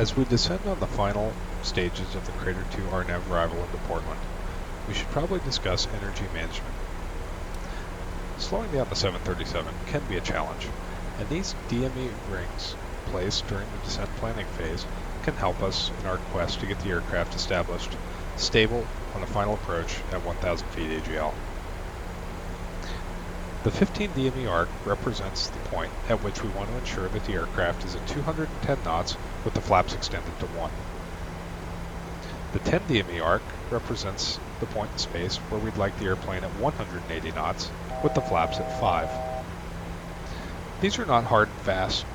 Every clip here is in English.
As we descend on the final stages of the Crater 2 RNAV arrival into Portland, we should probably discuss energy management. Slowing down the 737 can be a challenge, and these DME rings placed during the descent planning phase can help us in our quest to get the aircraft established stable on the final approach at 1,000 feet AGL. The 15 DME arc represents the point at which we want to ensure that the aircraft is at 210 knots with the flaps extended to 1. The 10 DME arc represents the point in space where we'd like the airplane at 180 knots with the flaps at 5. These are not hard and fast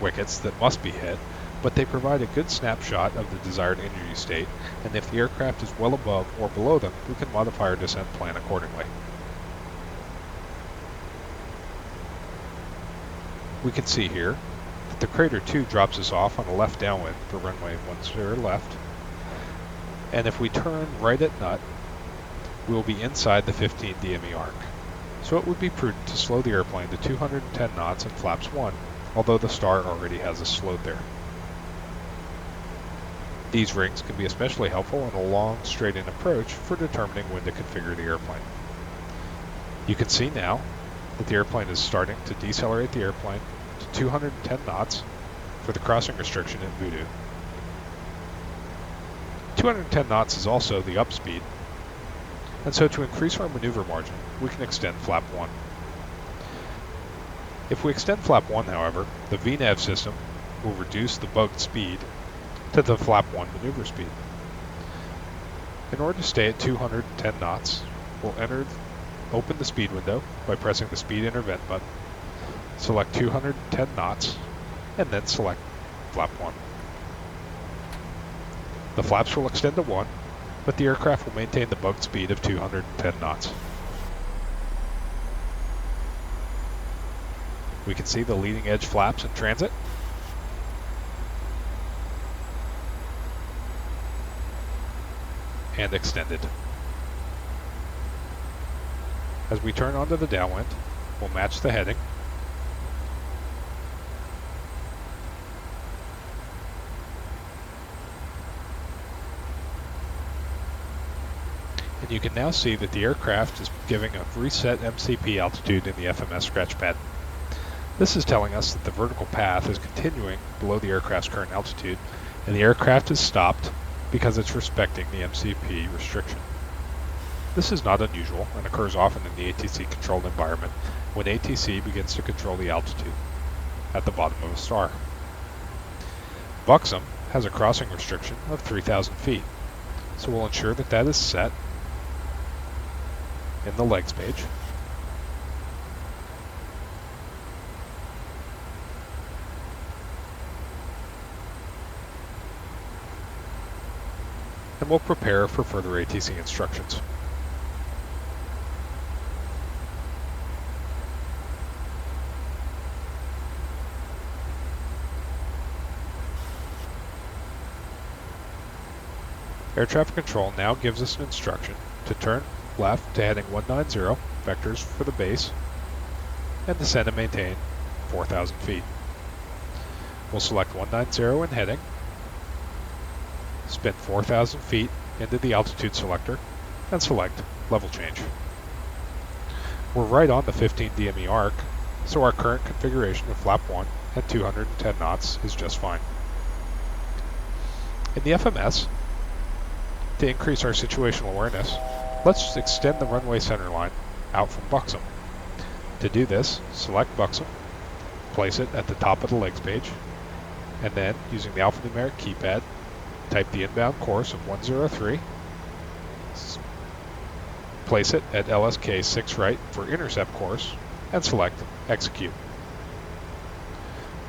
wickets that must be hit, but they provide a good snapshot of the desired energy state, and if the aircraft is well above or below them, we can modify our descent plan accordingly. We can see here that the Crater 2 drops us off on a left downwind for runway 10 left, and if we turn right at nut, we will be inside the 15 DME arc. So it would be prudent to slow the airplane to 210 knots and flaps 1, although the star already has us slowed there. These rings can be especially helpful on a long straight-in approach for determining when to configure the airplane. You can see now that the airplane is starting to decelerate the airplane to 210 knots for the crossing restriction in Voodoo. 210 knots is also the up speed, and so to increase our maneuver margin, we can extend flap 1. If we extend flap 1, however, the VNAV system will reduce the bugged speed to the flap 1 maneuver speed. In order to stay at 210 knots, we'll open the speed window by pressing the speed intervent button, select 210 knots, and then select flap 1. The flaps will extend to 1, but the aircraft will maintain the bugged speed of 210 knots. We can see the leading edge flaps in transit. And extended. As we turn onto the downwind, we'll match the heading. And you can now see that the aircraft is giving a reset MCP altitude in the FMS scratch pad. This is telling us that the vertical path is continuing below the aircraft's current altitude, and the aircraft is stopped because it's respecting the MCP restriction. This is not unusual and occurs often in the ATC controlled environment when ATC begins to control the altitude at the bottom of a star. Buxom has a crossing restriction of 3,000 feet, so we'll ensure that that is set in the legs page. And we'll prepare for further ATC instructions. Air traffic control now gives us an instruction to turn left to heading 190, vectors for the base, and descend and maintain 4,000 feet. We'll select 190 in heading, spin 4,000 feet into the altitude selector, and select level change. We're right on the 15 DME arc, so our current configuration of flap 1 at 210 knots is just fine. In the FMS, to increase our situational awareness, let's extend the runway centerline out from Buxom. To do this, select Buxom, place it at the top of the legs page, and then, using the alphanumeric keypad, type the inbound course of 103, place it at LSK 6 right for intercept course, and select Execute.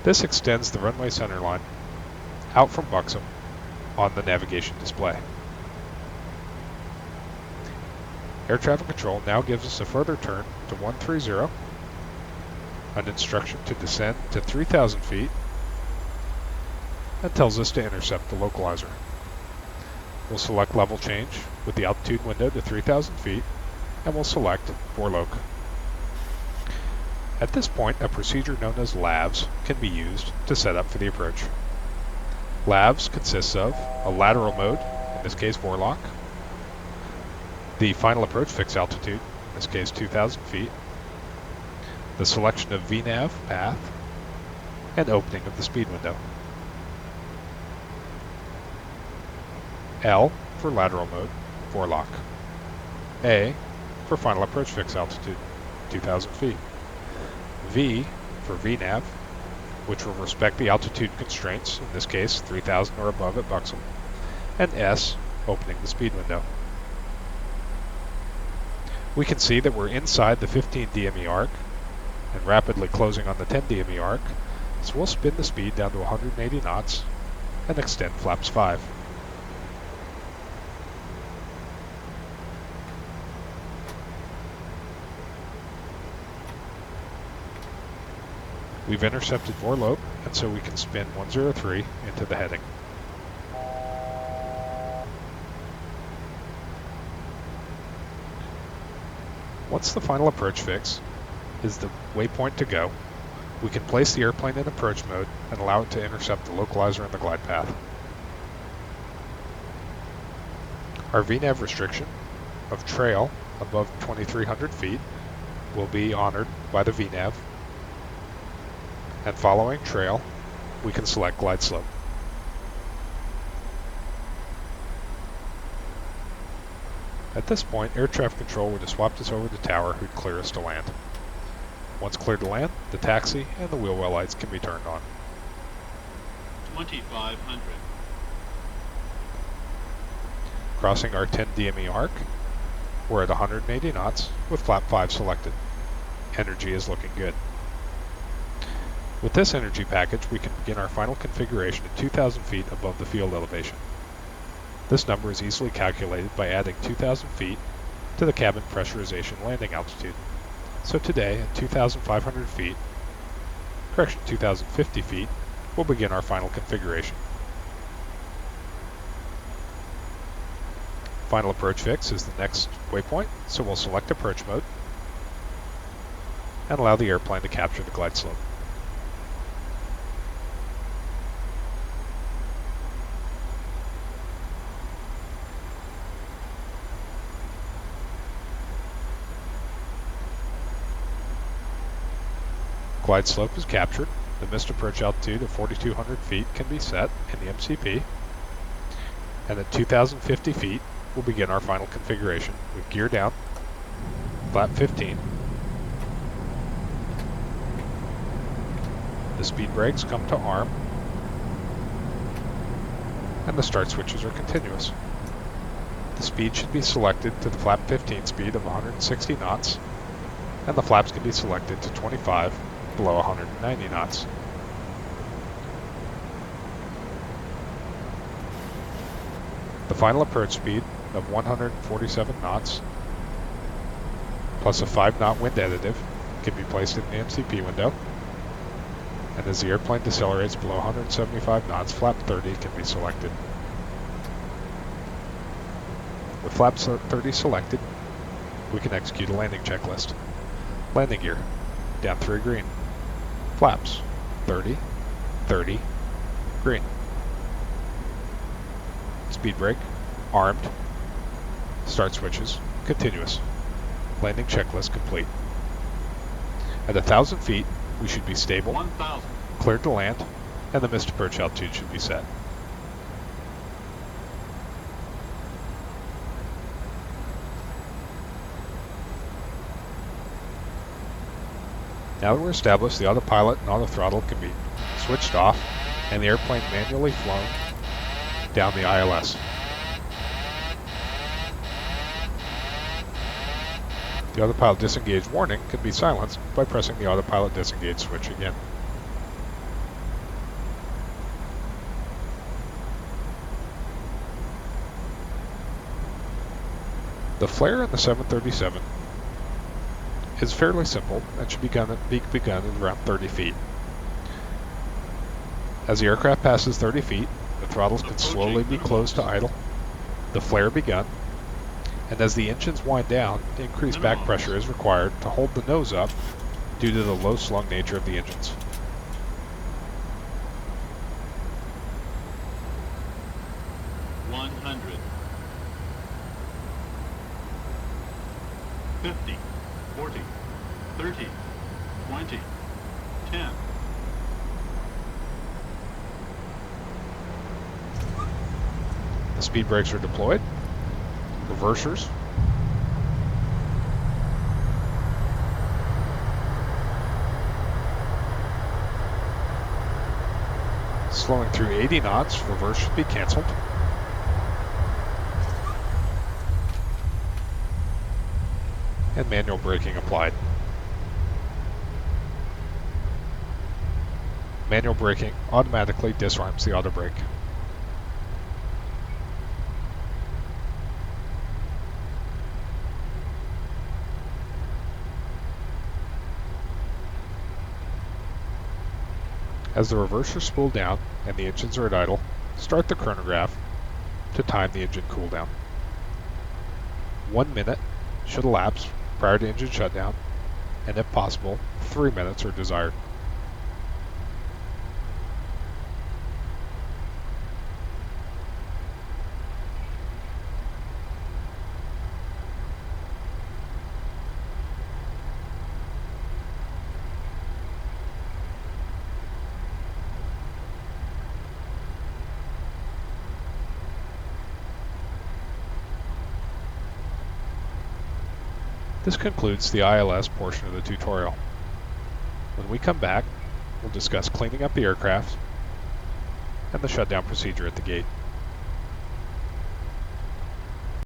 This extends the runway centerline out from Buxom on the navigation display. Air traffic control now gives us a further turn to 130, an instruction to descend to 3,000 feet, and tells us to intercept the localizer. We'll select level change with the altitude window to 3,000 feet, and we'll select Vorloc. At this point, a procedure known as LAVs can be used to set up for the approach. LAVs consists of a lateral mode, in this case Vorlock, the final approach fix altitude, in this case 2,000 feet, the selection of VNAV path, and opening of the speed window. L for lateral mode, Vorlock. A for final approach fix altitude, 2,000 feet. V for VNAV, which will respect the altitude constraints, in this case 3,000 or above at Buxom, and S, opening the speed window. We can see that we're inside the 15 DME arc and rapidly closing on the 10 DME arc, so we'll spin the speed down to 180 knots and extend flaps 5. We've intercepted Vorlope, and so we can spin 103 into the heading. Once the final approach fix is the waypoint to go, we can place the airplane in approach mode and allow it to intercept the localizer and the glide path. Our VNAV restriction of trail above 2,300 feet will be honored by the VNAV, and following trail, we can select glide slope. At this point, air traffic control would have swapped us over to tower who'd clear us to land. Once cleared to land, the taxi and the wheel well lights can be turned on. 2,500. Crossing our 10 DME arc, we're at 180 knots with flap 5 selected. Energy is looking good. With this energy package, we can begin our final configuration at 2,000 feet above the field elevation. This number is easily calculated by adding 2,000 feet to the cabin pressurization landing altitude. So today, at 2,500 feet, 2,050 feet, we'll begin our final configuration. Final approach fix is the next waypoint, so we'll select approach mode and allow the airplane to capture the glide slope. Glide slope is captured. The missed approach altitude of 4,200 feet can be set in the MCP. And at 2,050 feet, we'll begin our final configuration with gear down, flap 15. The speed brakes come to arm, and the start switches are continuous. The speed should be selected to the flap 15 speed of 160 knots, and the flaps can be selected to 25 below 190 knots. The final approach speed of 147 knots plus a 5-knot wind additive can be placed in the MCP window, and as the airplane decelerates below 175 knots, flap 30 can be selected. With flap 30 selected, we can execute a landing checklist. Landing gear, down 3 green. Flaps, 30, 30, green. Speed brake, armed. Start switches, continuous. Landing checklist complete. At 1,000 feet, we should be stable, 1,000. cleared to land, and the missed approach altitude should be set. Now that we're established, the autopilot and autothrottle can be switched off and the airplane manually flown down the ILS. The autopilot disengage warning can be silenced by pressing the autopilot disengage switch again. The flare in the 737 is fairly simple and should be begun at around 30 feet. As the aircraft passes 30 feet, the throttles can slowly be closed to idle, the flare begun, and as the engines wind down, increased back pressure is required to hold the nose up due to the low slung nature of the engines. 50, 40, 30, 20, 10. The speed brakes are deployed. Reversers. Slowing through 80 knots, reverse should be canceled. And manual braking applied. Manual braking automatically disarms the auto brake. As the reversers spool down and the engines are at idle, start the chronograph to time the engine cool down. 1 minute should elapse prior to engine shutdown, and if possible, 3 minutes are desired. This concludes the ILS portion of the tutorial. When we come back, we'll discuss cleaning up the aircraft and the shutdown procedure at the gate.